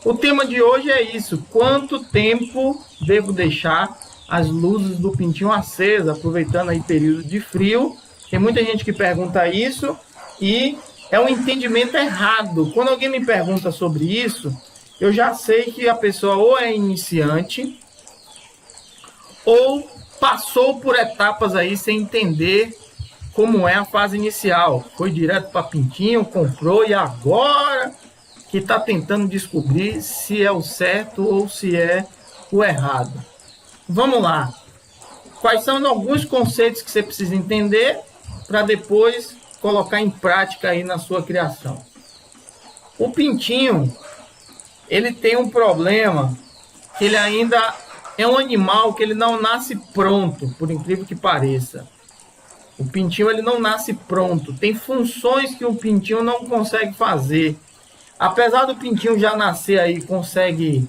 O tema de hoje é isso: quanto tempo devo deixar as luzes do pintinho acesas, aproveitando aí período de frio? Tem muita gente que pergunta isso e é um entendimento errado. Quando alguém me pergunta sobre isso, eu já sei que a pessoa ou é iniciante ou passou por etapas aí sem entender como é a fase inicial. Foi direto para pintinho, comprou e agora que está tentando descobrir se é o certo ou se é o errado. Vamos lá. Quais são alguns conceitos que você precisa entender para depois colocar em prática aí na sua criação? O pintinho, ele tem um problema, que ele ainda é um animal que ele não nasce pronto, por incrível que pareça. O pintinho ele não nasce pronto. Tem funções que o pintinho não consegue fazer. Apesar do pintinho já nascer aí, consegue,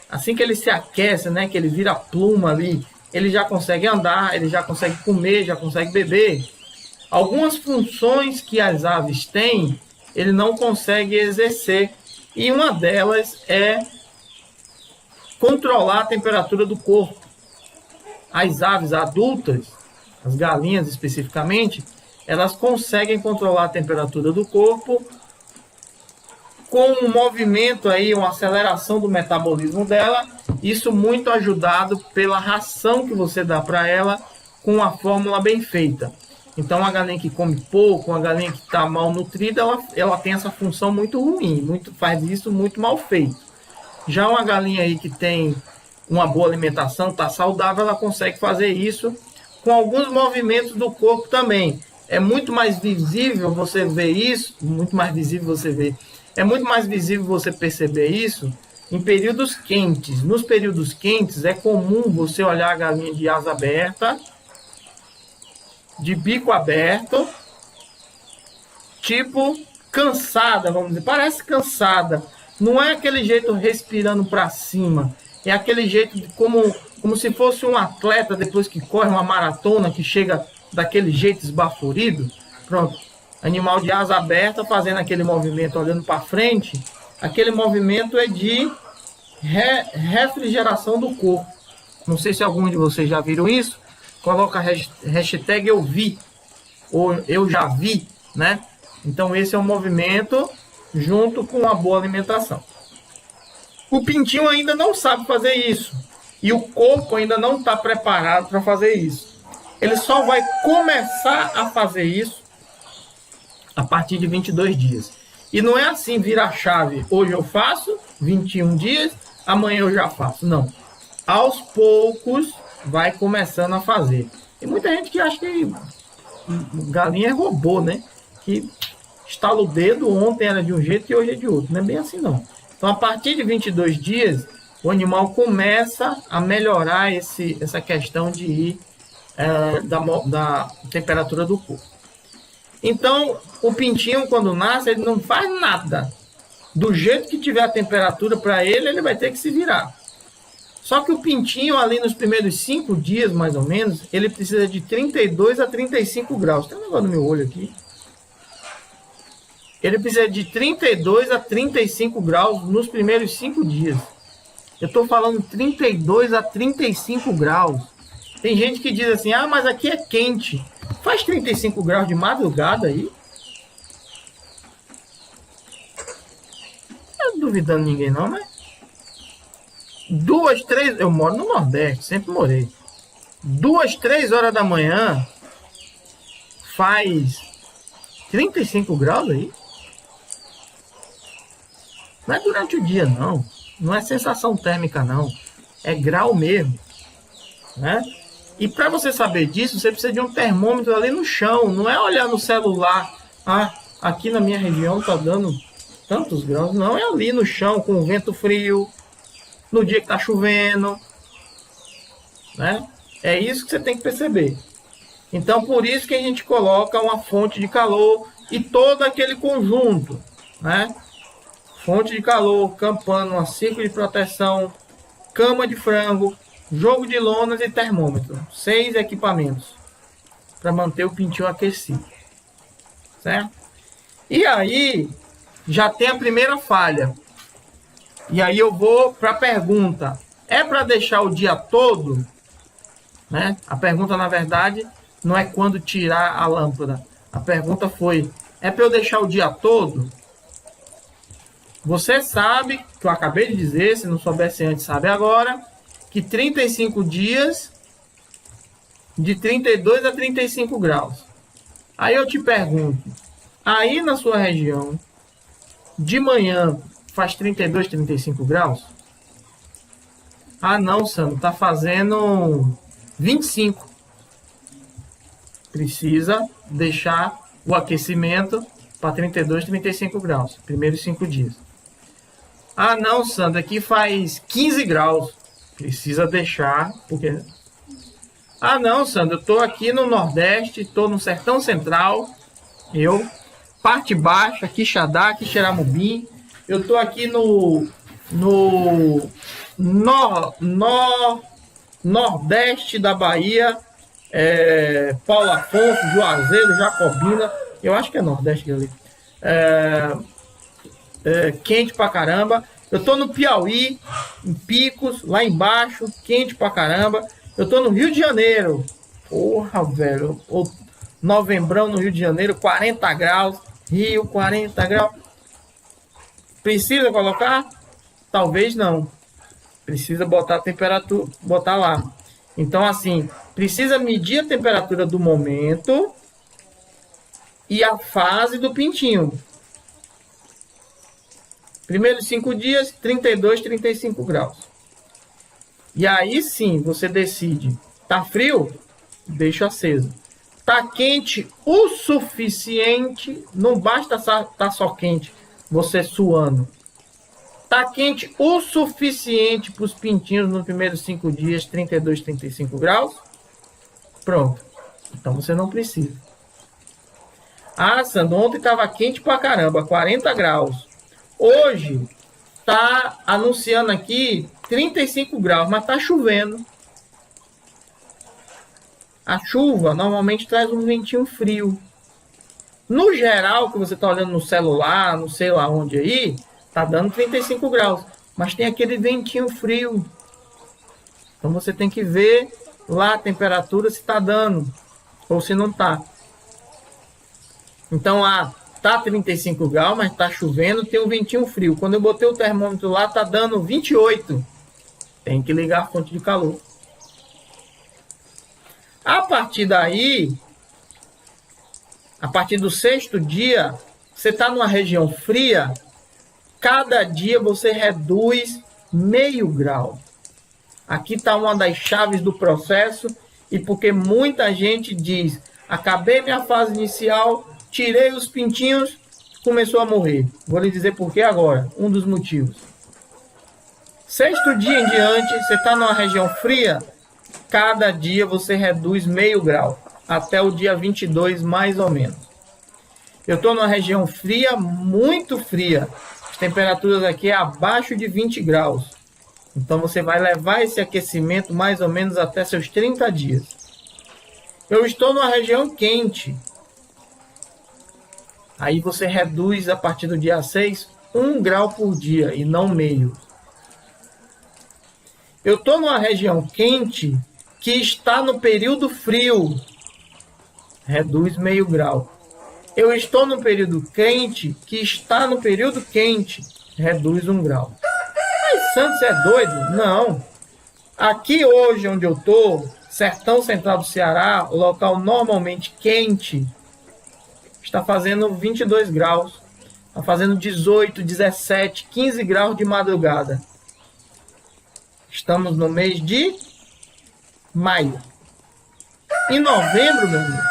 assim que ele se aquece, né, que ele vira pluma ali, ele já consegue andar, ele já consegue comer, já consegue beber. Algumas funções que as aves têm, ele não consegue exercer. E uma delas é controlar a temperatura do corpo. As aves adultas, as galinhas especificamente, elas conseguem controlar a temperatura do corpo com um movimento aí, uma aceleração do metabolismo dela, isso muito ajudado pela ração que você dá para ela com uma fórmula bem feita. Então, uma galinha que come pouco, uma galinha que está mal nutrida, ela tem essa função muito ruim, faz isso muito mal feito. Já uma galinha aí que tem uma boa alimentação, está saudável, ela consegue fazer isso com alguns movimentos do corpo também. É muito mais visível você ver isso, é muito mais visível você perceber isso em períodos quentes. Nos períodos quentes é comum você olhar a galinha de asa aberta, de bico aberto, tipo cansada, vamos dizer, parece cansada. Não é aquele jeito respirando para cima, é aquele jeito de como se fosse um atleta depois que corre uma maratona, que chega daquele jeito esbaforido. Pronto, animal de asa aberta fazendo aquele movimento, olhando para frente. Aquele movimento é de refrigeração do corpo. Não sei se algum de vocês já viram isso. Coloca a hashtag eu vi, ou eu já vi, né? Então esse é um movimento junto com uma boa alimentação. O pintinho ainda não sabe fazer isso. E o corpo ainda não está preparado para fazer isso. Ele só vai começar a fazer isso a partir de 22 dias. E não é assim, vira a chave. Hoje eu faço 21 dias, amanhã eu já faço. Não. Aos poucos vai começando a fazer. Tem muita gente que acha que galinha é robô, né? Que estala o dedo, ontem era de um jeito e hoje é de outro. Não é bem assim, não. Então, a partir de 22 dias, o animal começa a melhorar essa questão de ir da temperatura do corpo. Então, o pintinho, quando nasce, ele não faz nada. Do jeito que tiver a temperatura para ele, ele vai ter que se virar. Só que o pintinho, ali nos primeiros 5 dias, mais ou menos, ele precisa de 32 a 35 graus. Tem um negócio no meu olho aqui. Ele precisa de 32 a 35 graus nos primeiros 5 dias. Eu estou falando 32 a 35 graus. Tem gente que diz assim, mas aqui é quente. Faz 35 graus de madrugada aí? Não estou duvidando ninguém não, mas... 2, 3... Eu moro no Nordeste, sempre morei. 2, 3 horas da manhã faz 35 graus aí? Não é durante o dia, não. Não é sensação térmica, não. É grau mesmo, né? E para você saber disso, você precisa de um termômetro ali no chão. Não é olhar no celular. Aqui na minha região tá dando tantos graus. Não, é ali no chão, com o vento frio. No dia que tá chovendo, né? É isso que você tem que perceber. Então, por isso que a gente coloca uma fonte de calor e todo aquele conjunto, né? Fonte de calor, campana, uma círculo de proteção, cama de frango, jogo de lonas e termômetro. 6 equipamentos para manter o pintinho aquecido, certo? E aí já tem a primeira falha. E aí eu vou para a pergunta. É para deixar o dia todo? Né? A pergunta, na verdade, não é quando tirar a lâmpada. A pergunta foi, é para eu deixar o dia todo? Você sabe, que eu acabei de dizer, se não soubesse antes, sabe agora, que 35 dias, de 32 a 35 graus. Aí eu te pergunto, aí na sua região, de manhã faz 32, 35 graus? Ah não, Sandro, tá fazendo 25. Precisa deixar o aquecimento para 32, 35 graus, primeiros 5 dias. Ah não, Sandro, aqui faz 15 graus. Precisa deixar, porque... Ah não, Sandro, eu tô aqui no Nordeste, tô no Sertão Central, parte baixa, Quixadá, Quixeramobim, eu tô aqui no Nordeste da Bahia, Paulo Afonso, Juazeiro, Jacobina, eu acho que é Nordeste ali, quente pra caramba. Eu tô no Piauí, em Picos, lá embaixo, quente pra caramba. Eu tô no Rio de Janeiro, porra, velho, novembrão no Rio de Janeiro, 40 graus, Rio, 40 graus. Precisa colocar? Talvez não. Precisa botar a temperatura, botar lá. Então, assim, precisa medir a temperatura do momento e a fase do pintinho. Primeiros 5 dias, 32, 35 graus. E aí sim, você decide. Tá frio? Deixa aceso. Tá quente o suficiente, não basta estar só quente, você suando. Tá quente o suficiente para os pintinhos nos primeiros 5 dias, 32, 35 graus? Pronto. Então você não precisa. Ah, Sandro, ontem estava quente pra caramba, 40 graus. Hoje tá anunciando aqui 35 graus, mas tá chovendo. A chuva normalmente traz um ventinho frio. No geral, que você está olhando no celular, não sei lá onde aí, tá dando 35 graus. Mas tem aquele ventinho frio. Então você tem que ver lá a temperatura se está dando ou se não tá. Então, tá 35 graus, mas tá chovendo, tem um ventinho frio. Quando eu botei o termômetro lá, tá dando 28. Tem que ligar a fonte de calor. A partir daí, a partir do 6º dia, você está numa região fria, cada dia você reduz meio grau. Aqui está uma das chaves do processo, e porque muita gente diz, acabei minha fase inicial, tirei os pintinhos, começou a morrer. Vou lhe dizer por que agora, um dos motivos. 6º dia em diante, você está numa região fria, cada dia você reduz meio grau, até o dia 22 mais ou menos. Eu estou numa região fria, muito fria. As temperaturas aqui é abaixo de 20 graus. Então você vai levar esse aquecimento mais ou menos até seus 30 dias. Eu estou numa região quente. Aí você reduz a partir do dia 6, 1 grau por dia e não meio. Eu estou numa região quente que está no período frio, reduz meio grau. Eu estou no período quente que está no período quente, reduz 1 grau. Mas Santos é doido? Não. Aqui hoje onde eu estou, Sertão Central do Ceará, o local normalmente quente, está fazendo 22 graus. Está fazendo 18, 17, 15 graus de madrugada. Estamos no mês de maio. Em novembro, meu amigo,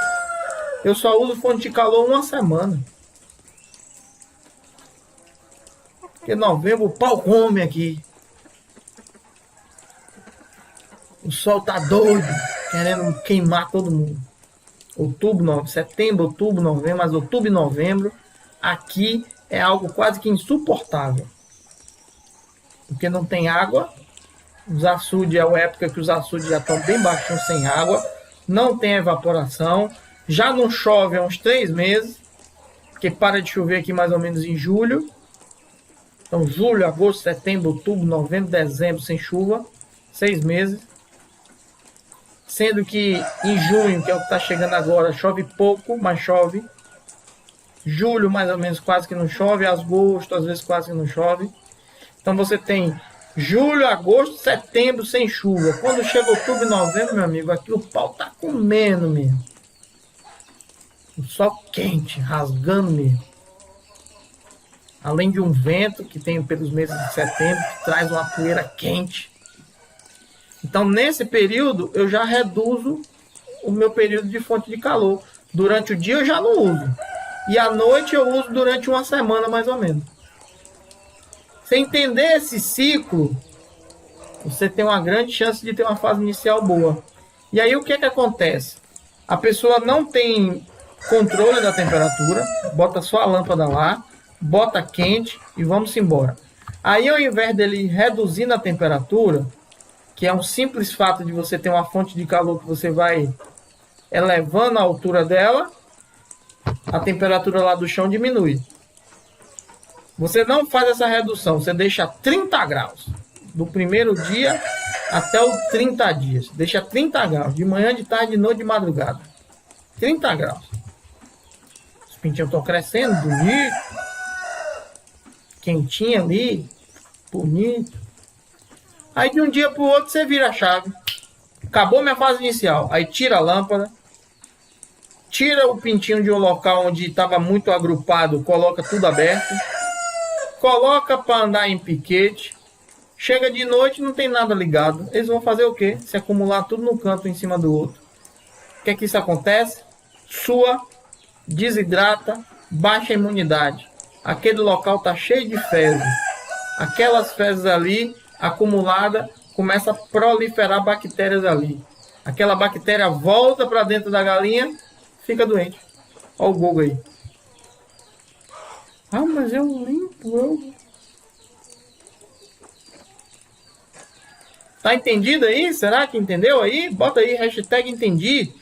eu só uso fonte de calor uma semana. Porque em novembro o pau come aqui. O sol tá doido, querendo queimar todo mundo. Setembro, outubro, novembro, mas outubro e novembro, aqui é algo quase que insuportável. Porque não tem água. Os açudes é uma época que os açudes já estão bem baixinhos sem água. Não tem evaporação. Já não chove há uns 3 meses. Porque para de chover aqui mais ou menos em julho. Então, julho, agosto, setembro, outubro, novembro, dezembro, sem chuva, 6 meses. Sendo que em junho, que é o que está chegando agora, chove pouco, mas chove. Julho, mais ou menos, quase que não chove. Agosto, às vezes, quase que não chove. Então, você tem julho, agosto, setembro, sem chuva. Quando chega outubro e novembro, meu amigo, aqui o pau tá comendo mesmo. O sol quente, rasgando mesmo. Além de um vento que tem pelos meses de setembro, que traz uma poeira quente. Então, nesse período, eu já reduzo o meu período de fonte de calor. Durante o dia eu já não uso. E à noite eu uso durante uma semana, mais ou menos. Você entender esse ciclo, você tem uma grande chance de ter uma fase inicial boa. E aí o que é que acontece? A pessoa não tem controle da temperatura, bota só a lâmpada lá, bota quente e vamos embora. Aí ao invés dele reduzir a temperatura, que é um simples fato de você ter uma fonte de calor que você vai elevando a altura dela, a temperatura lá do chão diminui. Você não faz essa redução, você deixa 30 graus. Do primeiro dia até os 30 dias. Deixa 30 graus, de manhã, de tarde, de noite, de madrugada. 30 graus. Os pintinhos estão crescendo, bonito. Quentinho ali, bonito. Aí de um dia para o outro você vira a chave. Acabou minha fase inicial. Aí tira a lâmpada. Tira o pintinho de um local onde estava muito agrupado. Coloca tudo aberto. Coloca para andar em piquete. Chega de noite, não tem nada ligado. Eles vão fazer o quê? Se acumular tudo no canto, em cima do outro. O que é que isso acontece? Sua, desidrata, baixa a imunidade. Aquele local está cheio de fezes. Aquelas fezes ali, acumulada, começa a proliferar bactérias ali. Aquela bactéria volta para dentro da galinha, fica doente. Olha o Google aí. Ah, mas eu limpo. Tá entendido aí? Será que entendeu aí? Bota aí, hashtag entendi.